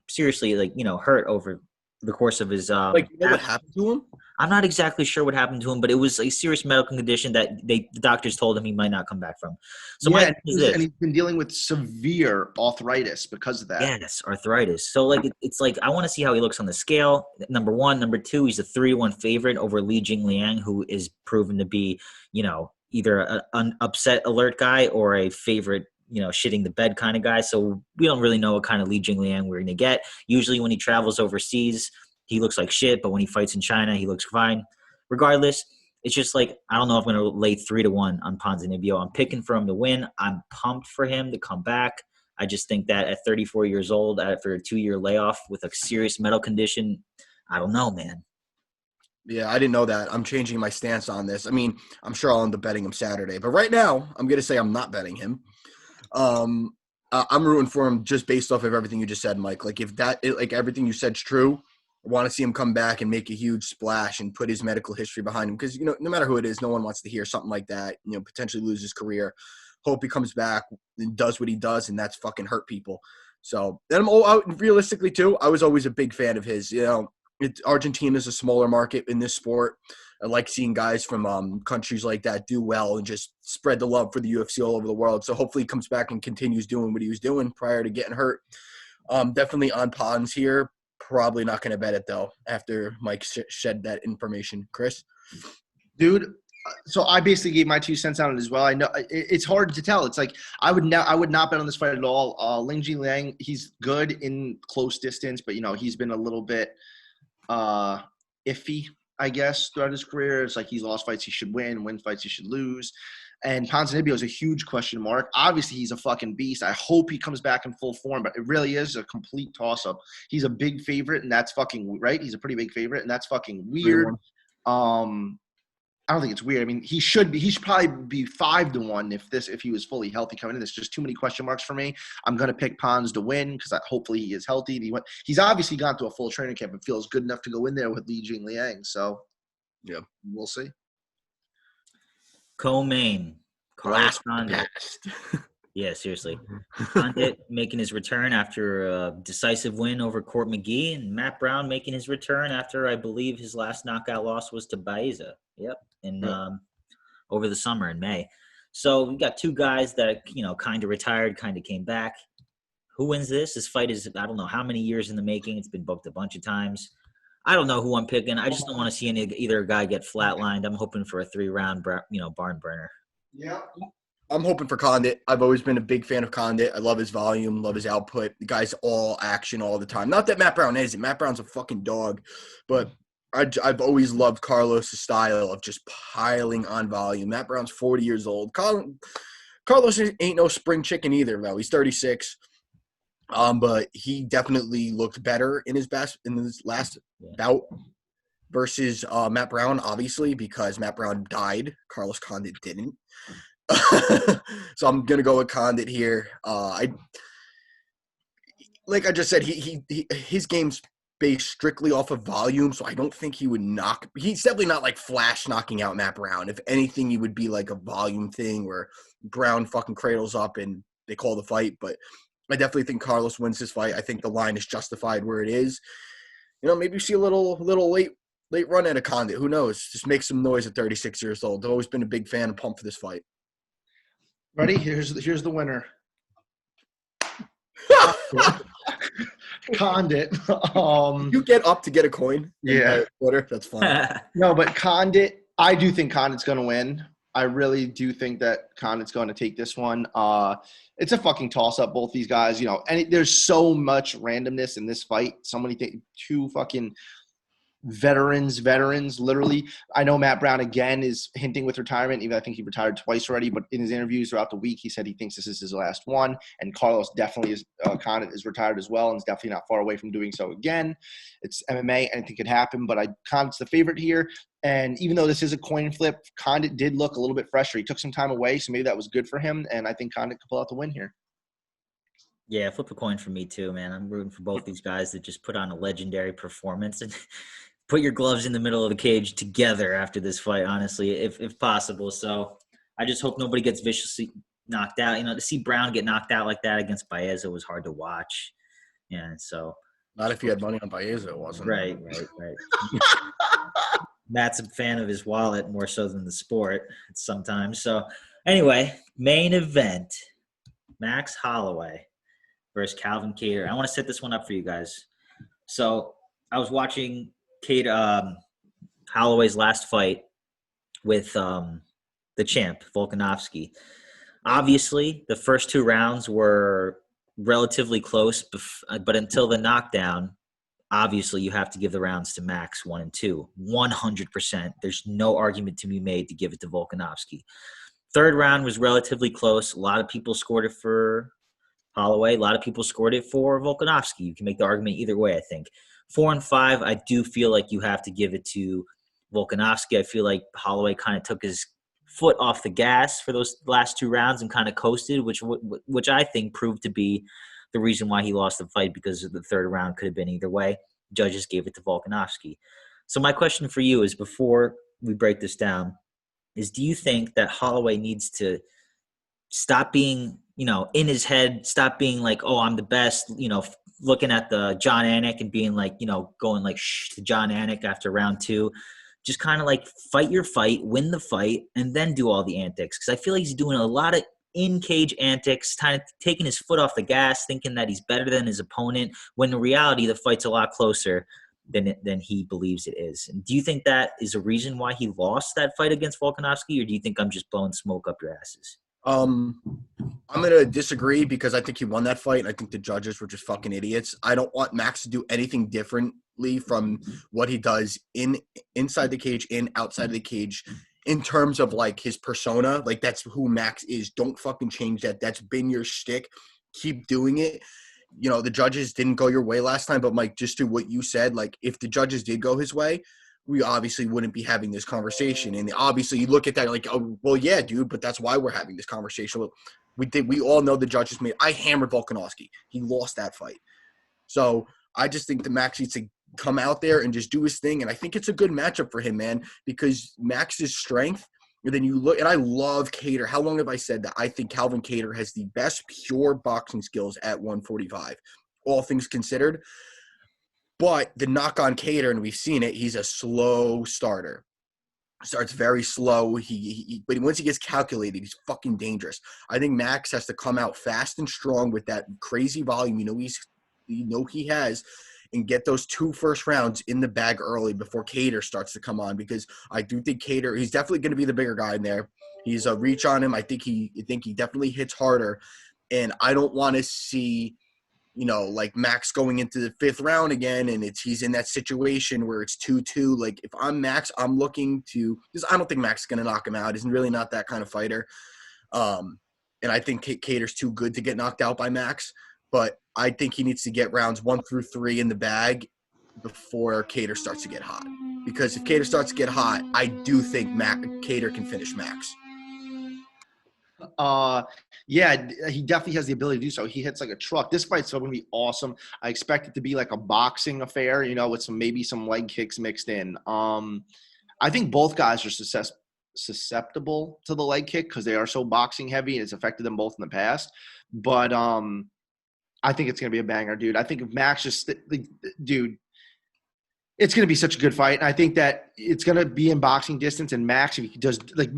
Speaker 4: hurt over the course of his
Speaker 3: what happened to him?
Speaker 4: I'm not exactly sure what happened to him, but it was a serious medical condition that the doctors told him he might not come back from. So
Speaker 2: yeah, and he's been dealing with severe arthritis because of that.
Speaker 4: Yes, arthritis. So it's like I want to see how he looks on the scale. Number one, number two, he's a 3-1 favorite over Li Jingliang, who is proven to be, either an upset alert guy or a favorite, shitting the bed kind of guy. So we don't really know what kind of Li Jingliang we're going to get. Usually when he travels overseas, he looks like shit, but when he fights in China, he looks fine. Regardless, it's just like, I don't know if I'm going to lay 3-1 on Ponzinibbio. I'm picking for him to win. I'm pumped for him to come back. I just think that at 34 years old, after a 2-year layoff with a serious medical condition, I don't know, man.
Speaker 3: Yeah, I didn't know that. I'm changing my stance on this. I mean, I'm sure I'll end up betting him Saturday, but right now, I'm going to say I'm not betting him. I'm rooting for him just based off of everything you just said, Mike. Like, if everything you said's true, I want to see him come back and make a huge splash and put his medical history behind him because, no matter who it is, no one wants to hear something like that, potentially lose his career. Hope he comes back and does what he does, and that's fucking hurt people. So, and realistically, too, I was always a big fan of his. Argentina's a smaller market in this sport. I like seeing guys from countries like that do well and just spread the love for the UFC all over the world. So hopefully he comes back and continues doing what he was doing prior to getting hurt. Definitely on Pons here. Probably not going to bet it, though, after Mike shed that information. Chris?
Speaker 2: Dude, so I basically gave my 2 cents on it as well. I know it's hard to tell. It's like I would not bet on this fight at all. Li Jingliang, he's good in close distance, but he's been a little bit iffy, I guess, throughout his career. It's like he's lost fights he should win fights he should lose. And Ponzinibbio is a huge question mark. Obviously, he's a fucking beast. I hope he comes back in full form, but it really is a complete toss-up. He's a big favorite, and that's fucking right. He's a pretty big favorite, and that's fucking weird. I don't think it's weird. I mean, he should probably be 5-1 if he was fully healthy coming in. There's just too many question marks for me. I'm going to pick Pons to win because hopefully he is healthy. He's obviously gone through a full training camp and feels good enough to go in there with Li Jingliang. So, yeah, we'll see.
Speaker 4: Co-main. Carlos Condit. Yeah, seriously. Condit making his return after a decisive win over Court McGee, and Matt Brown making his return after, I believe, his last knockout loss was to Baeza. Yep, over the summer in May. So we got two guys that, kind of retired, kind of came back. Who wins this? This fight is, I don't know how many years in the making. It's been booked a bunch of times. I don't know who I'm picking. I just don't want to see either guy get flatlined. I'm hoping for a 3-round, barn burner.
Speaker 2: Yeah.
Speaker 3: I'm hoping for Condit. I've always been a big fan of Condit. I love his volume, love his output. The guy's all action all the time. Not that Matt Brown isn't. Matt Brown's a fucking dog. But I've always loved Carlos' style of just piling on volume. Matt Brown's 40 years old. Carlos ain't no spring chicken either, though. He's 36. But he definitely looked better in his last bout versus Matt Brown, obviously, because Matt Brown died. Carlos Condit didn't. So I'm gonna go with Condit here. Like I just said, his game's based strictly off of volume, so I don't think he would knock. He's definitely not like flash knocking out Matt Brown. If anything, he would be like a volume thing where Brown fucking cradles up and they call the fight. But I definitely think Carlos wins this fight. I think the line is justified where it is. Maybe you see a little late run at a Condit. Who knows? Just make some noise at 36 years old. I've always been a big fan and pumped for this fight.
Speaker 2: Ready? Here's the winner. Condit.
Speaker 3: You get up to get a coin.
Speaker 2: Yeah.
Speaker 3: Twitter. That's fine.
Speaker 2: No, but Condit. I do think Condit's going to win. I really do think that Condit's going to take this one. It's a fucking toss-up, both these guys. And there's so much randomness in this fight. So many things. Two fucking veterans, literally. I know Matt Brown, again, is hinting with retirement. Even I think he retired twice already. But in his interviews throughout the week, he said he thinks this is his last one. And Carlos definitely is Condit is retired as well and is definitely not far away from doing so again. It's MMA. Anything could happen. But Condit's the favorite here. And even though this is a coin flip, Condit did look a little bit fresher. He took some time away, so maybe that was good for him. And I think Condit could pull out the win here.
Speaker 4: Yeah, flip a coin for me too, man. I'm rooting for both these guys that just put on a legendary performance and put your gloves in the middle of the cage together after this fight, honestly, if possible. So I just hope nobody gets viciously knocked out. To see Brown get knocked out like that against Baeza was hard to watch. Yeah, so.
Speaker 3: Not if you had money on Baeza, it wasn't.
Speaker 4: Right. Matt's a fan of his wallet more so than the sport sometimes. So anyway, main event, Max Holloway versus Calvin Kattar. I want to set this one up for you guys. So I was watching Holloway's last fight with the champ, Volkanovski. Obviously, the first 2 rounds were relatively close, but until the knockdown, obviously you have to give the rounds to Max 1 and 2. 100%. There's no argument to be made to give it to Volkanovski. Third round was relatively close. A lot of people scored it for Holloway. A lot of people scored it for Volkanovski. You can make the argument either way, I think. 4 and 5, I do feel like you have to give it to Volkanovski. I feel like Holloway kind of took his foot off the gas for those last 2 rounds and kind of coasted, which I think proved to be the reason why he lost the fight, because the third round could have been either way. Judges gave it to Volkanovski. So my question for you is, before we break this down, is do you think that Holloway needs to stop being, in his head, stop being like, oh, I'm the best, looking at the John Anik and being like, going like shh to John Anik after round 2? Just kind of like fight your fight, win the fight, and then do all the antics. Because I feel like he's doing a lot of in-cage antics, kind of taking his foot off the gas, thinking that he's better than his opponent, when in reality the fight's a lot closer than he believes it is. And do you think that is a reason why he lost that fight against Volkanovski, or do you think I'm just blowing smoke up your asses?
Speaker 3: I'm going to disagree, because I think he won that fight, and I think the judges were just fucking idiots. I don't want Max to do anything differently from what he does inside the cage, outside of the cage, in terms of like his persona. Like, that's who Max is. Don't fucking change that. That's been your shtick. Keep doing it. The judges didn't go your way last time, but Mike, just to what you said, like, if the judges did go his way, we obviously wouldn't be having this conversation. And obviously you look at that like, oh, well, yeah, dude, but that's why we're having this conversation. Well, we all know the judges I hammered Volkanovski. He lost that fight. So I just think that Max needs to come out there and just do his thing. And I think it's a good matchup for him, man, because Max's strength, and then you look, and I love Kattar. How long have I said that? I think Calvin Kattar has the best pure boxing skills at 145, all things considered. But the knock on Kattar, and we've seen it, he's a slow starter. Starts very slow. But once he gets calculated, he's fucking dangerous. I think Max has to come out fast and strong with that crazy volume. He has, and get those 2 first rounds in the bag early before Kattar starts to come on, because I do think Kattar, he's definitely going to be the bigger guy in there. He's a reach on him. I think he definitely hits harder, and I don't want to see, like Max going into the 5th round again, and he's in that situation where it's 2-2. Like, if I'm Max, I'm looking to, because I don't think Max is going to knock him out. He's really not that kind of fighter. And I think Kattar's too good to get knocked out by Max. But I think he needs to get rounds 1 through 3 in the bag before Kattar starts to get hot. Because if Kattar starts to get hot, I do think Kattar can finish Max.
Speaker 2: Yeah, he definitely has the ability to do so. He hits like a truck. This fight's going to be awesome. I expect it to be like a boxing affair, with maybe some leg kicks mixed in. I think both guys are susceptible to the leg kick because they are so boxing heavy, and it's affected them both in the past. But I think it's going to be a banger, dude. I think if Max just dude, it's going to be such a good fight. And I think that it's going to be in boxing distance. And Max, if he does like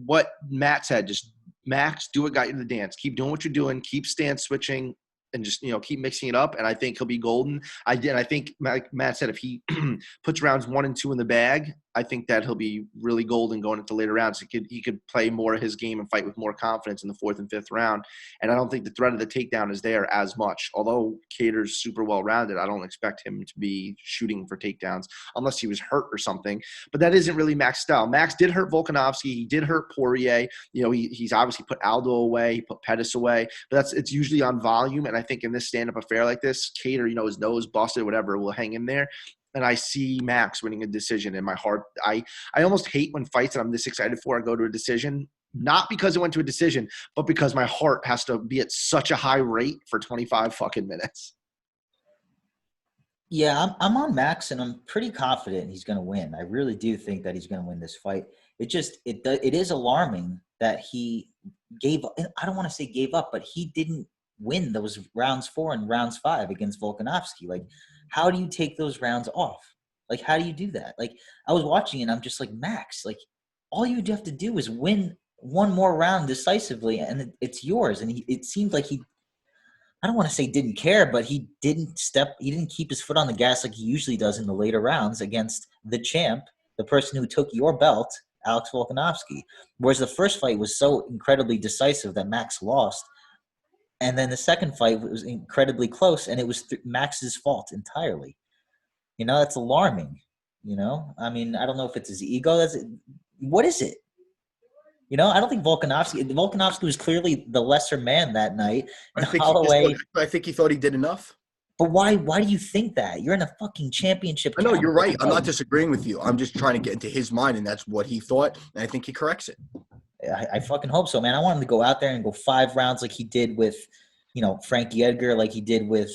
Speaker 2: what Matt said, just Max, do what got you to the dance. Keep doing what you're doing. Keep stance switching, and just keep mixing it up. And I think he'll be golden. I think, like Matt said, if he puts rounds 1 and 2 in the bag, I think that he'll be really golden going into later rounds. He could play more of his game and fight with more confidence in the 4th and 5th round. And I don't think the threat of the takedown is there as much. Although Kattar's super well-rounded, I don't expect him to be shooting for takedowns unless he was hurt or something. But that isn't really Max's style. Max did hurt Volkanovski. He did hurt Poirier. He's obviously put Aldo away. He put Pettis away. But it's usually on volume. And I think in this stand-up affair like this, Kattar, his nose busted, whatever, will hang in there. And I see Max winning a decision in my heart. I almost hate when fights that I'm this excited for go to a decision, not because it went to a decision, but because my heart has to be at such a high rate for 25 fucking minutes.
Speaker 4: Yeah, I'm on Max, and I'm pretty confident he's going to win. I really do think that he's going to win this fight. It is alarming that he gave up. I don't want to say gave up, but he didn't win those rounds 4 and rounds 5 against Volkanovski. Like, how do you take those rounds off? Like, how do you do that? Like, I was watching and I'm just like, Max, like, all you have to do is win one more round decisively and it's yours. And it seemed like I don't want to say didn't care, but he didn't keep his foot on the gas like he usually does in the later rounds against the champ, the person who took your belt, Alex Volkanovski. Whereas the first fight was so incredibly decisive that Max lost. And then the second fight was incredibly close, and it was Max's fault entirely. That's alarming. I mean, I don't know if it's his ego. What is it? I don't think Volkanovski was clearly the lesser man that night. And Holloway,
Speaker 3: I think he thought he did enough.
Speaker 4: But why do you think that? You're in a fucking championship.
Speaker 3: I know, you're right. I'm not disagreeing with you. I'm just trying to get into his mind, and that's what he thought, and I think he corrects it.
Speaker 4: I fucking hope so, man. I want him to go out there and go 5 rounds like he did with, Frankie Edgar, like he did with,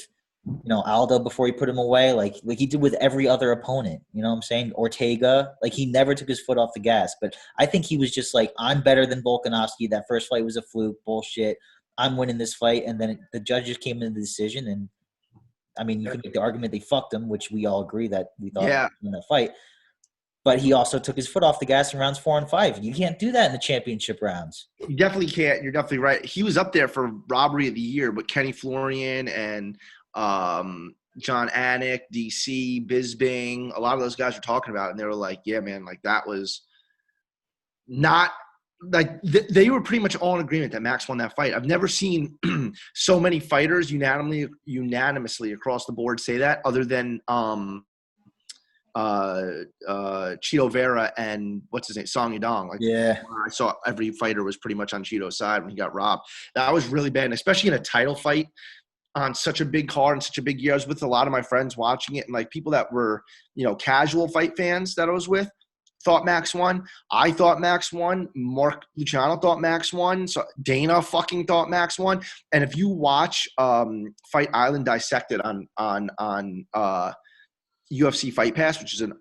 Speaker 4: Aldo before he put him away, like he did with every other opponent. You know what I'm saying? Ortega, like he never took his foot off the gas. But I think he was just like, I'm better than Volkanovski. That first fight was a fluke, bullshit. I'm winning this fight. And then the judges came into the decision. And, I mean, you can make the argument they fucked him, which we all agree that we thought in that fight. But he also took his foot off the gas in rounds 4 and 5. You can't do that in the championship rounds.
Speaker 2: You definitely can't. You're definitely right. He was up there for robbery of the year, but Kenny Florian and John Anik, DC, Bisbing, a lot of those guys were talking about it, and they were like, yeah, man, like that was not like they were pretty much all in agreement that Max won that fight. I've never seen so many fighters unanimously across the board say that, other than Cheeto Vera and what's his name, Song Yadong. Like,
Speaker 4: yeah,
Speaker 2: I saw every fighter was pretty much on Cheeto's side when he got robbed. That was really bad, and especially in a title fight on such a big card and such a big year. I was with a lot of my friends watching it, and like people that were, casual fight fans that I was with thought Max won. I thought Max won. Mark Luciano thought Max won. So Dana fucking thought Max won. And if you watch Fight Island Dissected on UFC Fight Pass, which is an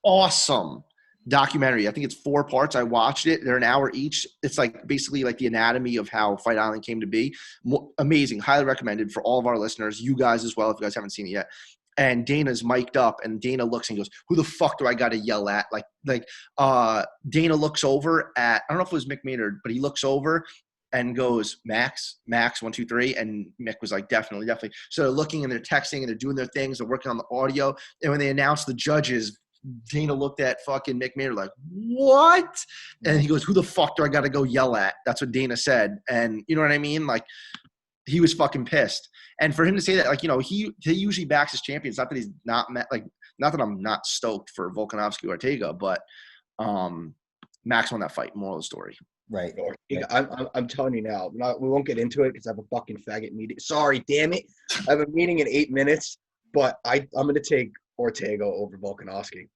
Speaker 2: awesome documentary. I think it's 4 parts. I watched it. They're an hour each. It's like basically like the anatomy of how Fight Island came to be. Amazing. Highly recommended for all of our listeners, you guys as well, if you guys haven't seen it yet. And Dana's mic'd up, and Dana looks and goes, who the fuck do I got to yell at? Dana looks over at, I don't know if it was Mick Maynard, but he looks over and goes, Max, 1, 2, 3. And Mick was like, definitely. So they're looking and they're texting and they're doing their things. They're working on the audio. And when they announced the judges, Dana looked at fucking Mick Maynard like, what? And he goes, who the fuck do I got to go yell at? That's what Dana said. And you know what I mean? Like, he was fucking pissed. And for him to say that, like, he usually backs his champions. Not that he's not that I'm not stoked for Volkanovski or Ortega, but Max won that fight. Moral of the story.
Speaker 4: Right.
Speaker 3: I'm telling you now, we won't get into it because I have a fucking faggot meeting. Sorry, damn it. I have a meeting in 8 minutes, but I'm going to take Ortega over Volkanovski.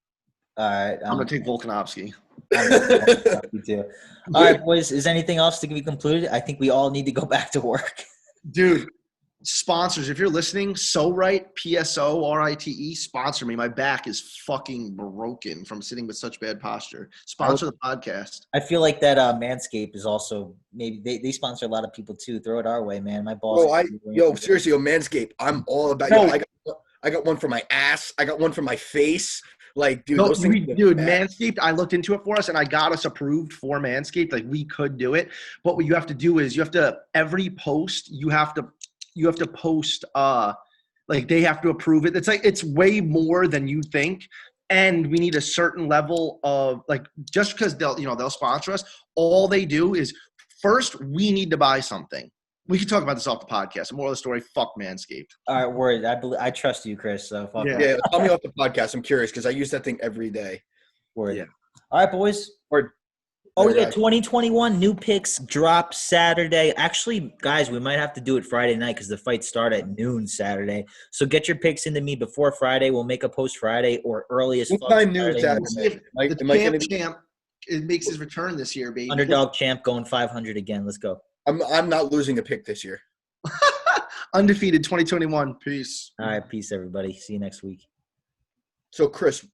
Speaker 4: All right.
Speaker 2: I'm going to take Volkanovski.
Speaker 4: Too. All right, boys. Is anything else to be concluded? I think we all need to go back to work.
Speaker 2: Dude, sponsors, if you're listening, So Right, PSORITE, sponsor me. My back is fucking broken from sitting with such bad posture. Sponsor the podcast.
Speaker 4: I feel like that Manscaped is also maybe they sponsor a lot of people too. Throw it our way, man. My balls.
Speaker 3: Seriously, Manscaped. I'm all about. I got one for my ass. I got one for my face. Like, dude,
Speaker 2: Manscaped, I looked into it for us, and I got us approved for Manscaped. Like, we could do it. But what you have to do is every post, you have to post, they have to approve it. It's way more than you think. And we need a certain level of, just because they'll sponsor us, all they do is first, we need to buy something. We can talk about this off the podcast. More of the story, fuck Manscaped.
Speaker 4: All right, word. I trust you, Chris. So fuck.
Speaker 3: Yeah, tell me off the podcast. I'm curious because I use that thing every day.
Speaker 4: Word. Yeah. All right, boys.
Speaker 3: Word.
Speaker 4: Oh, yeah, 2021 new picks drop Saturday. Actually, guys, we might have to do it Friday night because the fights start at noon Saturday. So get your picks into me before Friday. We'll make a post Friday or earliest.
Speaker 3: What time noon Saturday?
Speaker 2: The champ it makes his return this year, baby.
Speaker 4: Underdog champ going 500 again. Let's go.
Speaker 3: I'm not losing a pick this year.
Speaker 2: Undefeated 2021. Peace.
Speaker 4: All right, peace, everybody. See you next week.
Speaker 3: So, Chris,